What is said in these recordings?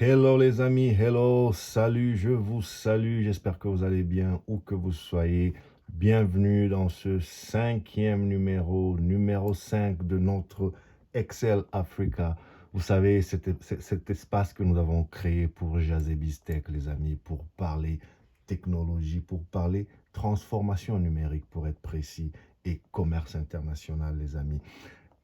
Hello les amis, hello, salut, je vous salue, j'espère que vous allez bien où que vous soyez. Bienvenue dans ce cinquième numéro 5 de notre Excel Africa. Vous savez, cet espace que nous avons créé pour jaser Biztech, les amis, pour parler technologie, pour parler transformation numérique, pour être précis, et commerce international, les amis.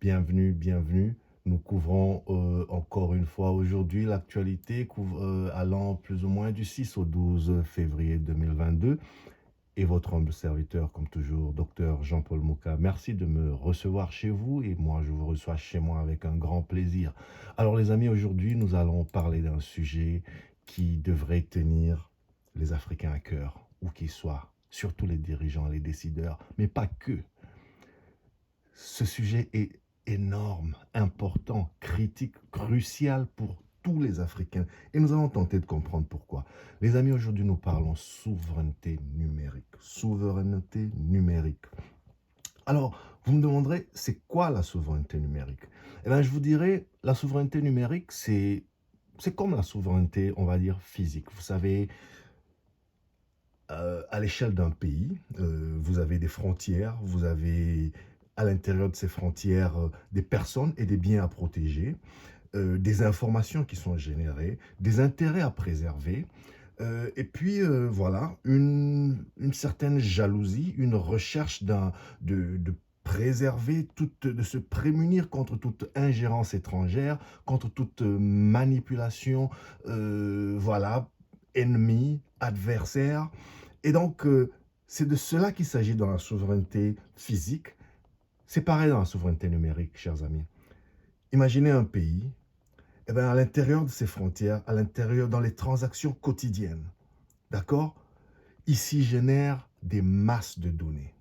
Bienvenue, bienvenue. Nous couvrons encore une fois aujourd'hui l'actualité allant plus ou moins du 6 au 12 février 2022. Et votre humble serviteur, comme toujours, docteur Jean-Paul Mouka. Merci de me recevoir chez vous et moi, je vous reçois chez moi avec un grand plaisir. Alors les amis, aujourd'hui, nous allons parler d'un sujet qui devrait tenir les Africains à cœur, où qu'ils soient, surtout les dirigeants, les décideurs, mais pas que. Ce sujet est énorme, important, critique, crucial pour tous les Africains. Et nous allons tenter de comprendre pourquoi. Les amis, aujourd'hui, nous parlons souveraineté numérique. Souveraineté numérique. Alors, vous me demanderez, c'est quoi la souveraineté numérique? Eh bien, je vous dirais, la souveraineté numérique, c'est comme la souveraineté, on va dire, physique. Vous savez, à l'échelle d'un pays, vous avez des frontières, vous avez à l'intérieur de ces frontières des personnes et des biens à protéger, des informations qui sont générées, des intérêts à préserver, et puis voilà, une certaine jalousie, une recherche de préserver, de se prémunir contre toute ingérence étrangère, contre toute manipulation, voilà, ennemi, adversaire. Et donc, c'est de cela qu'il s'agit dans la souveraineté physique. C'est pareil dans la souveraineté numérique, chers amis. Imaginez un pays, eh bien, à l'intérieur de ses frontières, à l'intérieur, dans les transactions quotidiennes, d'accord? Ici génère des masses de données.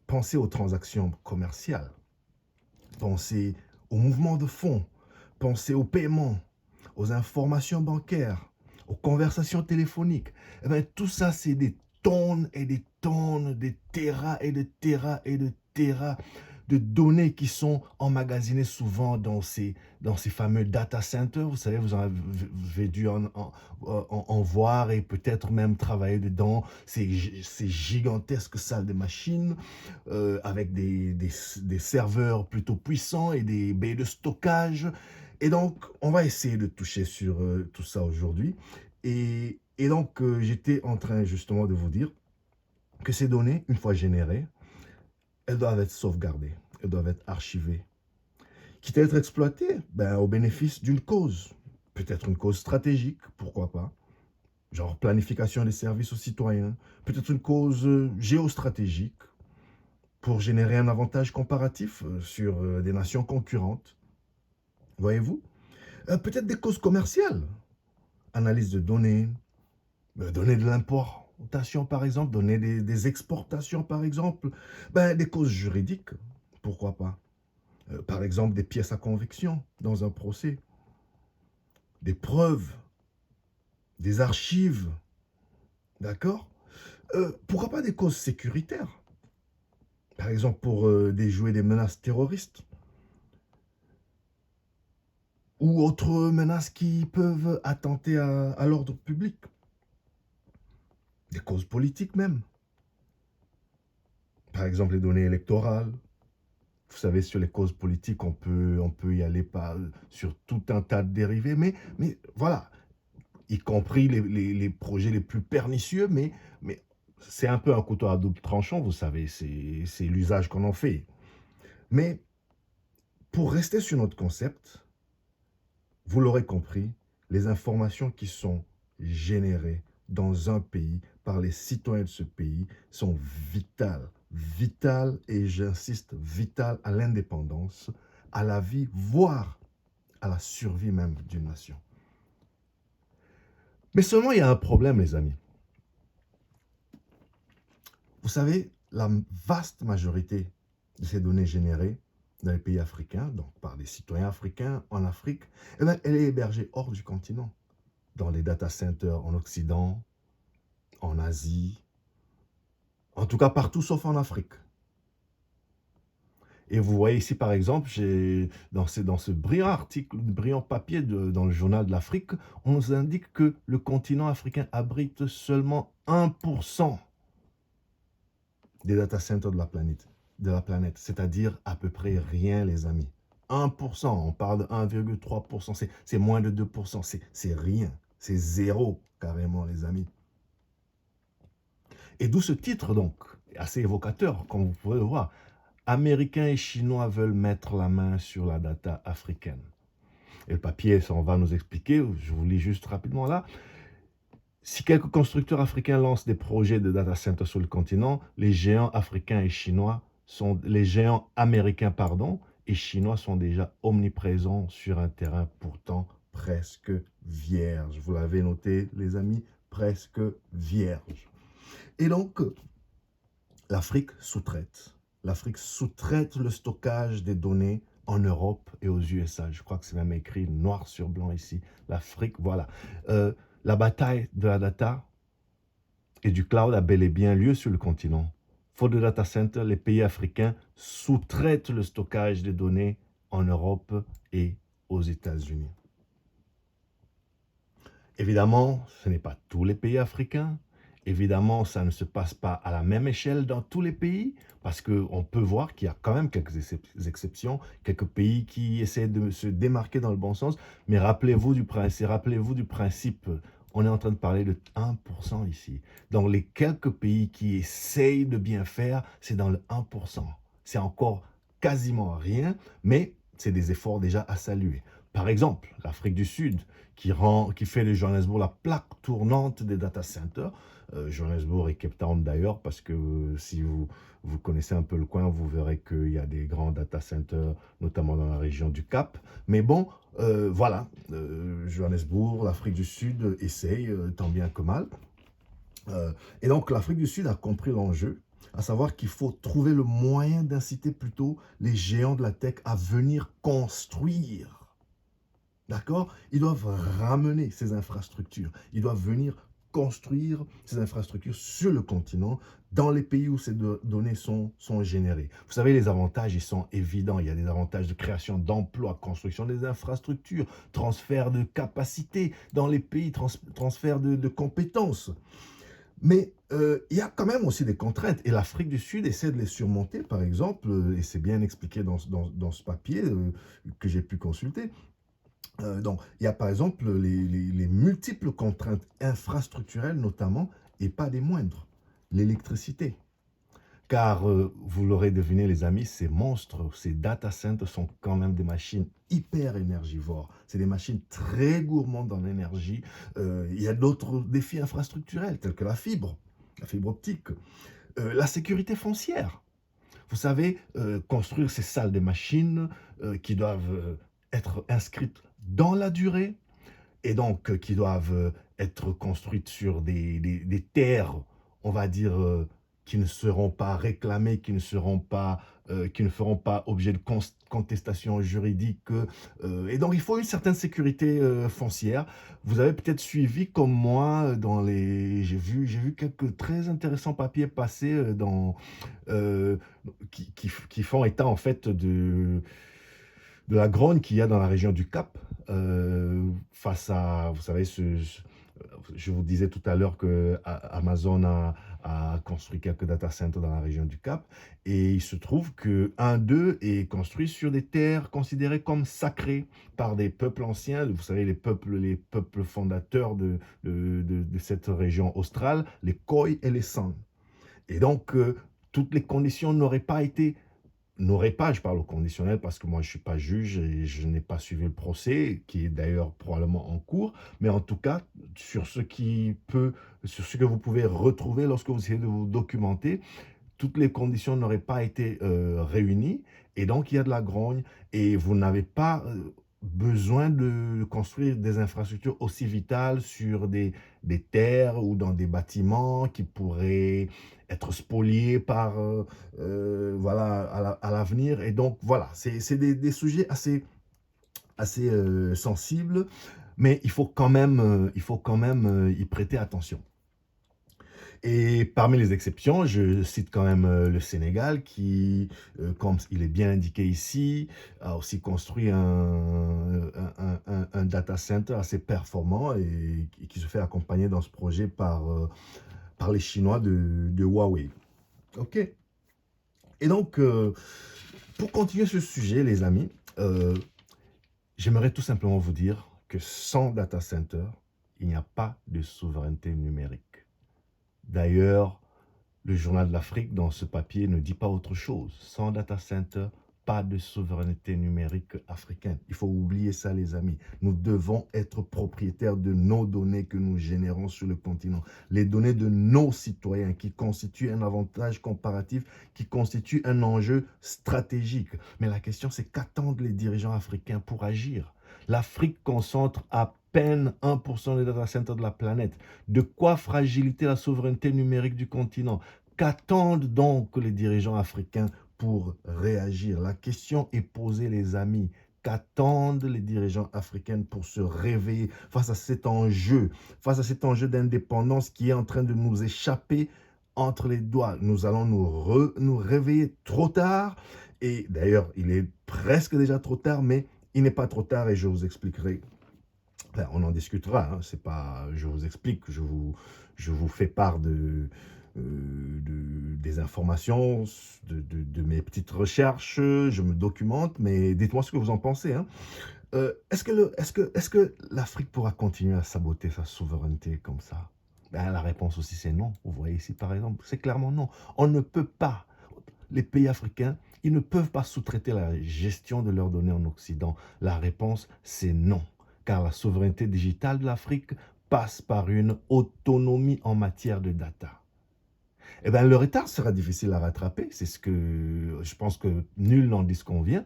Pensez aux transactions commerciales, pensez aux mouvements de fonds, pensez aux paiements, aux informations bancaires, aux conversations téléphoniques. Eh bien, tout ça, c'est des tonnes et des tonnes, des terras et de terras et de terras de données qui sont emmagasinées souvent dans ces fameux data centers. Vous savez, vous en avez dû en voir et peut-être même travailler dedans. Ces gigantesques salles de machines avec des serveurs plutôt puissants et des baies de stockage. Et donc, on va essayer de toucher sur tout ça aujourd'hui. Et donc, j'étais en train justement de vous dire que ces données, une fois générées, elles doivent être sauvegardées, elles doivent être archivées, quitte à être exploitées au bénéfice d'une cause. Peut-être une cause stratégique, pourquoi pas, genre planification des services aux citoyens, peut-être une cause géostratégique pour générer un avantage comparatif sur des nations concurrentes. Voyez-vous? Peut-être des causes commerciales, analyse de données, données de l'importation par exemple, données des exportations par exemple, des causes juridiques, pourquoi pas? Par exemple des pièces à conviction dans un procès, des preuves, des archives, d'accord? Pourquoi pas des causes sécuritaires? Par exemple pour déjouer des menaces terroristes ou autres menaces qui peuvent attenter à l'ordre public, des causes politiques même. Par exemple les données électorales. Vous savez, sur les causes politiques, on peut y aller sur tout un tas de dérivés, mais voilà, y compris les projets les plus pernicieux, mais c'est un peu un couteau à double tranchant, vous savez, c'est l'usage qu'on en fait. Mais pour rester sur notre concept, vous l'aurez compris, les informations qui sont générées dans un pays par les citoyens de ce pays sont vitales. Vitales, et j'insiste, vitales à l'indépendance, à la vie, voire à la survie même d'une nation. Mais seulement il y a un problème, les amis. Vous savez, la vaste majorité de ces données générées dans les pays africains, donc par des citoyens africains en Afrique, eh bien, elle est hébergée hors du continent, dans les data centers en Occident, en Asie, en tout cas partout sauf en Afrique. Et vous voyez ici, par exemple, dans ce brillant article, brillant papier dans le journal de l'Afrique, on nous indique que le continent africain abrite seulement 1% des data centers de la planète, c'est-à-dire à peu près rien, les amis. 1%, on parle de 1,3%, c'est moins de 2%, c'est rien, c'est zéro carrément, les amis. Et d'où ce titre, donc, assez évocateur, comme vous pouvez le voir. Américains et Chinois veulent mettre la main sur la data africaine. Et le papier, ça, on va nous expliquer, je vous lis juste rapidement là. Si quelques constructeurs africains lancent des projets de data center sur le continent, les géants américains, pardon, et chinois sont déjà omniprésents sur un terrain pourtant presque vierge. Vous l'avez noté, les amis, presque vierge. Et donc, l'Afrique sous-traite. L'Afrique sous-traite le stockage des données en Europe et aux USA. Je crois que c'est même écrit noir sur blanc ici. L'Afrique, voilà. La bataille de la data et du cloud a bel et bien lieu sur le continent. Faute de data center, les pays africains sous-traitent le stockage des données en Europe et aux États-Unis. Évidemment, ce n'est pas tous les pays africains. Évidemment, ça ne se passe pas à la même échelle dans tous les pays, parce qu'on peut voir qu'il y a quand même quelques exceptions, quelques pays qui essaient de se démarquer dans le bon sens, mais rappelez-vous du principe, on est en train de parler de 1% ici. Dans les quelques pays qui essayent de bien faire, c'est dans le 1%. C'est encore quasiment rien, mais c'est des efforts déjà à saluer. Par exemple, l'Afrique du Sud, qui fait de Johannesburg la plaque tournante des data centers. Johannesburg et Cape Town d'ailleurs, parce que si vous connaissez un peu le coin, vous verrez qu'il y a des grands data centers, notamment dans la région du Cap. Mais bon, voilà, Johannesburg, l'Afrique du Sud essaye tant bien que mal. Et donc l'Afrique du Sud a compris l'enjeu, à savoir qu'il faut trouver le moyen d'inciter plutôt les géants de la tech à venir construire. D'accord? Ils doivent ramener ces infrastructures. Ils doivent venir construire ces infrastructures sur le continent, dans les pays où ces données sont générées. Vous savez, les avantages, ils sont évidents. Il y a des avantages de création d'emplois, construction des infrastructures, transfert de capacités dans les pays, transfert de compétences. Mais il y a quand même aussi des contraintes. Et l'Afrique du Sud essaie de les surmonter, par exemple, et c'est bien expliqué dans ce papier que j'ai pu consulter. Donc, il y a par exemple les multiples contraintes infrastructurelles notamment, et pas des moindres, l'électricité. Car, vous l'aurez deviné les amis, ces monstres, ces data centers sont quand même des machines hyper énergivores. C'est des machines très gourmandes en énergie. Il y a d'autres défis infrastructurels tels que la fibre optique, la sécurité foncière. Vous savez, construire ces salles des machines qui doivent être inscrites dans la durée et donc qui doivent être construites sur des terres, on va dire, qui ne seront pas réclamées, qui ne feront pas objet de contestation juridique. Et donc, il faut une certaine sécurité foncière. Vous avez peut-être suivi, comme moi, j'ai vu quelques très intéressants papiers passer euh, qui font état, en fait, de la grogne qu'il y a dans la région du Cap, face à, vous savez, je vous disais tout à l'heure que Amazon a construit quelques data centers dans la région du Cap, et il se trouve qu'un d'eux est construit sur des terres considérées comme sacrées par des peuples anciens, vous savez, les peuples fondateurs de cette région australe, les Khoi et les San. Et donc, toutes les conditions je parle au conditionnel parce que moi je ne suis pas juge et je n'ai pas suivi le procès, qui est d'ailleurs probablement en cours, mais en tout cas, sur ce que vous pouvez retrouver lorsque vous essayez de vous documenter, toutes les conditions n'auraient pas été réunies, et donc il y a de la grogne, et vous n'avez pas besoin de construire des infrastructures aussi vitales sur des terres ou dans des bâtiments qui pourraient être spoliés voilà, à l'avenir. Et donc voilà, c'est des sujets assez sensibles, mais il faut quand même y prêter attention. Et parmi les exceptions, je cite quand même le Sénégal qui, comme il est bien indiqué ici, a aussi construit un data center assez performant et qui se fait accompagner dans ce projet par les Chinois de Huawei. OK. Et donc, pour continuer ce sujet, les amis, j'aimerais tout simplement vous dire que sans data center, il n'y a pas de souveraineté numérique. D'ailleurs, le journal de l'Afrique, dans ce papier, ne dit pas autre chose. Sans data center, pas de souveraineté numérique africaine. Il faut oublier ça, les amis. Nous devons être propriétaires de nos données que nous générons sur le continent. Les données de nos citoyens qui constituent un avantage comparatif, qui constituent un enjeu stratégique. Mais la question, c'est qu'attendent les dirigeants africains pour agir? L'Afrique concentre à peine 1% des data centers de la planète. De quoi fragiliter la souveraineté numérique du continent? Qu'attendent donc les dirigeants africains pour réagir? La question est posée, les amis. Qu'attendent les dirigeants africains pour se réveiller face à cet enjeu d'indépendance qui est en train de nous échapper entre les doigts? Nous allons nous réveiller trop tard. Et d'ailleurs, il est presque déjà trop tard, mais il n'est pas trop tard et je vous expliquerai. Enfin, on en discutera, hein, c'est pas, je vous explique, je vous fais part des informations, de mes petites recherches, je me documente, mais dites-moi ce que vous en pensez. Hein. Est-ce que l'Afrique pourra continuer à saboter sa souveraineté comme ça? Ben, la réponse aussi, c'est non. Vous voyez ici, par exemple, c'est clairement non. On ne peut pas. Les pays africains, ils ne peuvent pas sous-traiter la gestion de leurs données en Occident. La réponse, c'est non. Car la souveraineté digitale de l'Afrique passe par une autonomie en matière de data. Eh bien, le retard sera difficile à rattraper. C'est ce que je pense que nul n'en disconvient.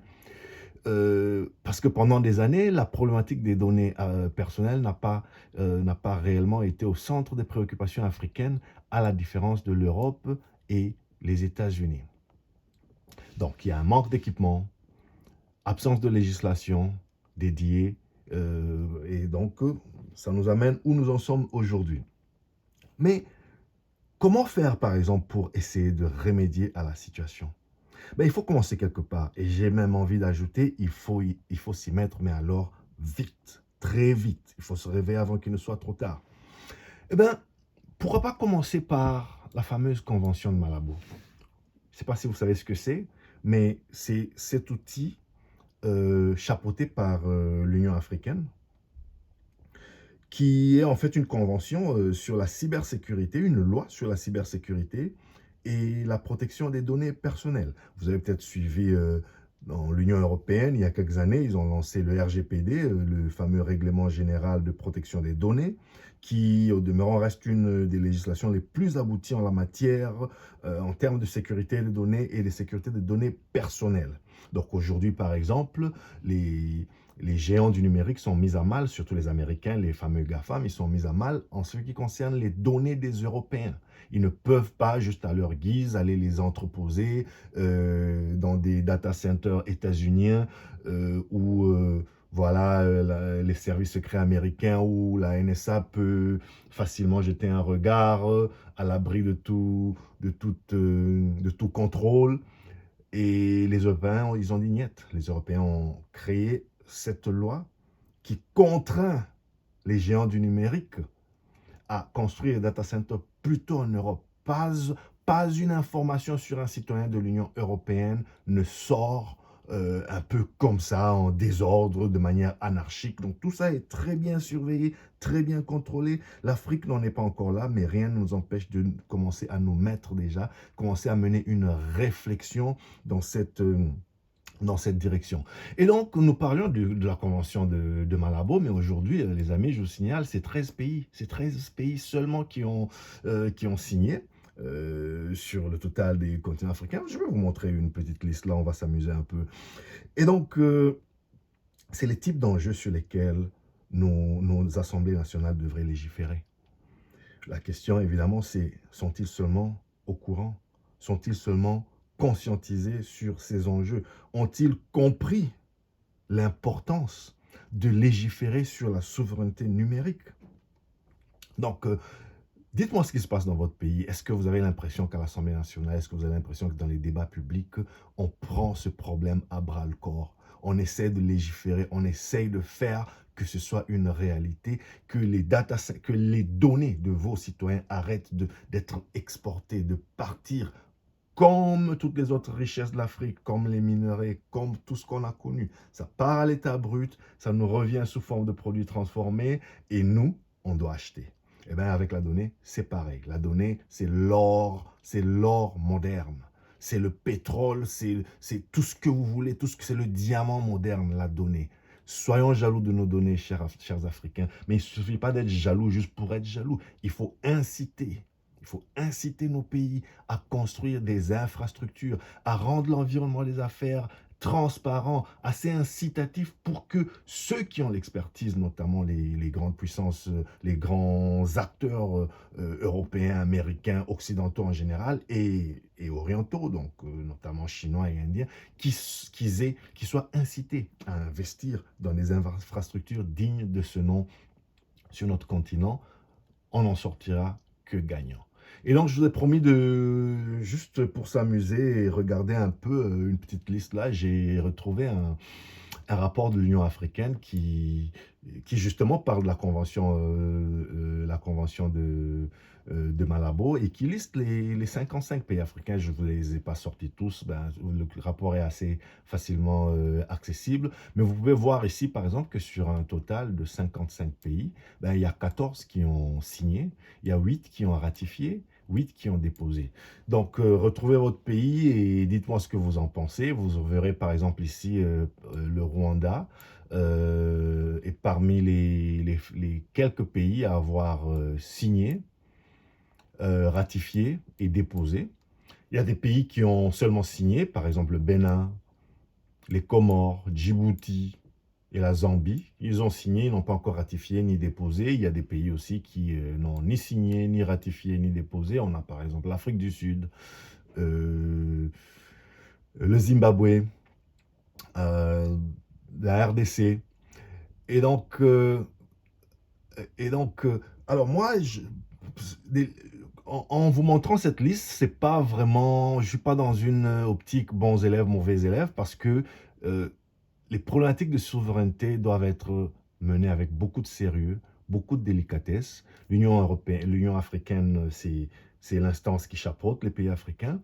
Parce que pendant des années, la problématique des données personnelles n'a pas réellement été au centre des préoccupations africaines, à la différence de l'Europe et les États-Unis. Donc, il y a un manque d'équipement, absence de législation dédiée, et donc, ça nous amène où nous en sommes aujourd'hui. Mais comment faire, par exemple, pour essayer de remédier à la situation? Ben, il faut commencer quelque part. Et j'ai même envie d'ajouter, il faut s'y mettre, mais alors vite, très vite. Il faut se réveiller avant qu'il ne soit trop tard. Eh bien, pourquoi pas commencer par la fameuse convention de Malabo? Je ne sais pas si vous savez ce que c'est, mais c'est cet outil chapeauté par l'Union africaine, qui est en fait une convention sur la cybersécurité, une loi sur la cybersécurité et la protection des données personnelles. Vous avez peut-être suivi dans l'Union européenne, il y a quelques années, ils ont lancé le RGPD, le fameux règlement général de protection des données, qui au demeurant reste une des législations les plus abouties en la matière, en termes de sécurité des données et de sécurité des données personnelles. Donc aujourd'hui, par exemple, les géants du numérique sont mis à mal, surtout les Américains, les fameux GAFAM, ils sont mis à mal en ce qui concerne les données des Européens. Ils ne peuvent pas, juste à leur guise, aller les entreposer dans des data centers états-uniens où voilà, les services secrets américains, où la NSA peut facilement jeter un regard à l'abri de tout contrôle. Et les Européens, ils ont dit niet. Les Européens ont créé cette loi qui contraint les géants du numérique à construire des data centers plutôt en Europe. Pas une information sur un citoyen de l'Union européenne ne sort un peu comme ça, en désordre, de manière anarchique. Donc tout ça est très bien surveillé, très bien contrôlé. L'Afrique n'en est pas encore là, mais rien ne nous empêche de commencer à nous mettre déjà, commencer à mener une réflexion dans cette direction. Et donc, nous parlions de la convention de Malabo, mais aujourd'hui, les amis, je vous signale, c'est 13 pays. C'est 13 pays seulement qui ont signé sur le total des continents africains. Je vais vous montrer une petite liste là, on va s'amuser un peu. Et donc, c'est les types d'enjeux sur lesquels nos assemblées nationales devraient légiférer. La question, évidemment, c'est sont-ils seulement au courant? Sont-ils seulement conscientisés sur ces enjeux? Ont-ils compris l'importance de légiférer sur la souveraineté numérique? Donc, Dites-moi ce qui se passe dans votre pays. Est-ce que vous avez l'impression qu'à l'Assemblée nationale, est-ce que vous avez l'impression que dans les débats publics, on prend ce problème à bras-le-corps? On essaie de légiférer, on essaie de faire que ce soit une réalité, que que les données de vos citoyens arrêtent d'être exportées, de partir comme toutes les autres richesses de l'Afrique, comme les minerais, comme tout ce qu'on a connu. Ça part à l'état brut, ça nous revient sous forme de produits transformés et nous, on doit acheter. Eh bien, avec la donnée, c'est pareil. La donnée, c'est l'or moderne. C'est le pétrole, c'est tout ce que vous voulez, tout ce que c'est le diamant moderne, la donnée. Soyons jaloux de nos données, chers Africains. Mais il ne suffit pas d'être jaloux juste pour être jaloux. Il faut inciter. Il faut inciter nos pays à construire des infrastructures, à rendre l'environnement des affaires transparent, assez incitatif pour que ceux qui ont l'expertise, notamment les grandes puissances, les grands acteurs européens, américains, occidentaux en général et orientaux, donc notamment chinois et indiens, qui soient incités à investir dans des infrastructures dignes de ce nom sur notre continent. On n'en sortira que gagnant. Et donc, je vous ai promis de, juste pour s'amuser et regarder un peu une petite liste là, j'ai retrouvé un rapport de l'Union africaine qui justement parle de la convention de Malabo et qui liste les 55 pays africains. Je ne vous les ai pas sortis tous, ben, le rapport est assez facilement accessible. Mais vous pouvez voir ici, par exemple, que sur un total de 55 pays, ben, il y a 14 qui ont signé, il y a 8 qui ont ratifié, 8 qui ont déposé. Donc, retrouvez votre pays et dites-moi ce que vous en pensez. Vous verrez par exemple ici le Rwanda est parmi les quelques pays à avoir signé, ratifié et déposé. Il y a des pays qui ont seulement signé, par exemple le Bénin, les Comores, Djibouti et la Zambie. Ils ont signé, ils n'ont pas encore ratifié ni déposé. Il y a des pays aussi qui n'ont ni signé, ni ratifié, ni déposé. On a par exemple l'Afrique du Sud, le Zimbabwe, euh, la RDC. Et donc, et donc alors moi, des- en vous montrant cette liste, c'est pas vraiment, je suis pas dans une optique bons élèves, mauvais élèves, parce que euh, les problématiques de souveraineté doivent être menées avec beaucoup de sérieux, beaucoup de délicatesse. L'Union européenne, l'Union africaine, c'est l'instance qui chapeaute les pays africains,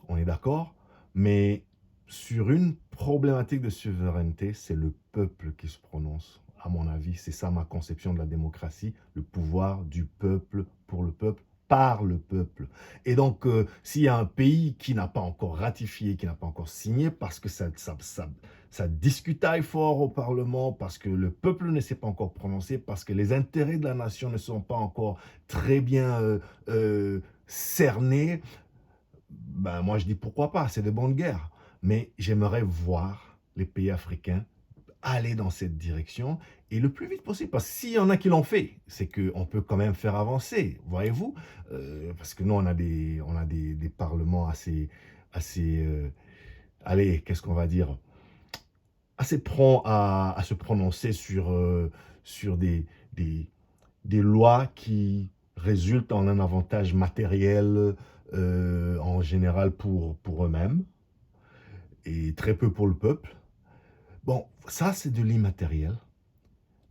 on est d'accord, mais sur une problématique de souveraineté, c'est le peuple qui se prononce. À mon avis, c'est ça ma conception de la démocratie, le pouvoir du peuple pour le peuple, par le peuple. Et donc, s'il y a un pays qui n'a pas encore ratifié, qui n'a pas encore signé, parce que ça discutaille fort au Parlement, parce que le peuple ne s'est pas encore prononcé, parce que les intérêts de la nation ne sont pas encore très bien cernés, ben moi je dis pourquoi pas, c'est de bonnes guerres. Mais j'aimerais voir les pays africains aller dans cette direction et le plus vite possible. Parce que s'il y en a qui l'ont fait, c'est qu'on peut quand même faire avancer, voyez-vous. Parce que nous, on a des parlements assez allez, qu'est-ce qu'on va dire, assez prompts à se prononcer sur des, des lois qui résultent en un avantage matériel en général pour eux-mêmes et très peu pour le peuple. Bon, ça c'est de l'immatériel,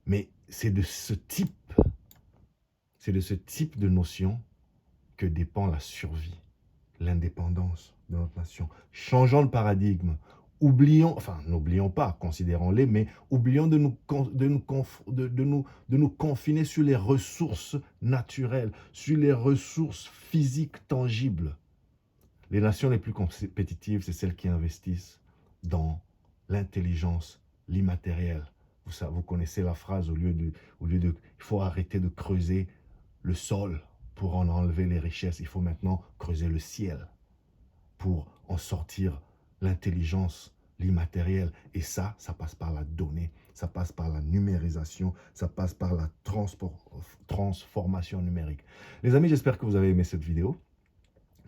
mais c'est de ce type de notion que dépend la survie, l'indépendance de notre nation. Changeons le paradigme. Oublions, enfin, n'oublions pas, considérons-les, mais oublions de nous confiner sur les ressources naturelles, sur les ressources physiques tangibles. Les nations les plus compétitives, c'est celles qui investissent dans l'intelligence, l'immatériel. Vous connaissez la phrase, il faut arrêter de creuser le sol pour en enlever les richesses. Il faut maintenant creuser le ciel pour en sortir l'intelligence, l'immatériel. Et ça passe par la donnée, ça passe par la numérisation, ça passe par la transformation numérique. Les amis, j'espère que vous avez aimé cette vidéo.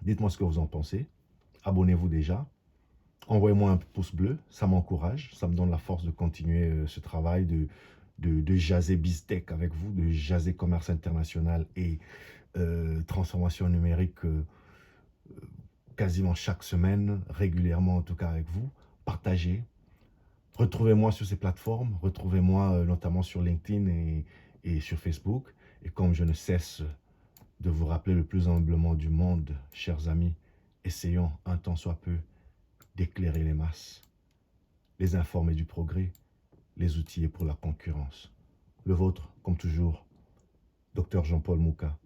Dites-moi ce que vous en pensez. Abonnez-vous déjà. Envoyez-moi un pouce bleu, ça m'encourage, ça me donne la force de continuer ce travail de jaser BizTech avec vous, de jaser commerce international et transformation numérique quasiment chaque semaine, régulièrement en tout cas avec vous. Partagez. Retrouvez-moi sur ces plateformes. Retrouvez-moi notamment sur LinkedIn et sur Facebook. Et comme je ne cesse de vous rappeler le plus humblement du monde, chers amis, essayons un tant soit peu d'éclairer les masses, les informer du progrès, les outiller pour la concurrence. Le vôtre, comme toujours, Dr Jean-Paul Mouka.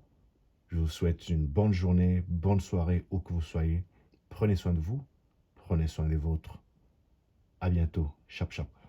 Je vous souhaite une bonne journée, bonne soirée, où que vous soyez. Prenez soin de vous, prenez soin des vôtres. À bientôt. Chap chap.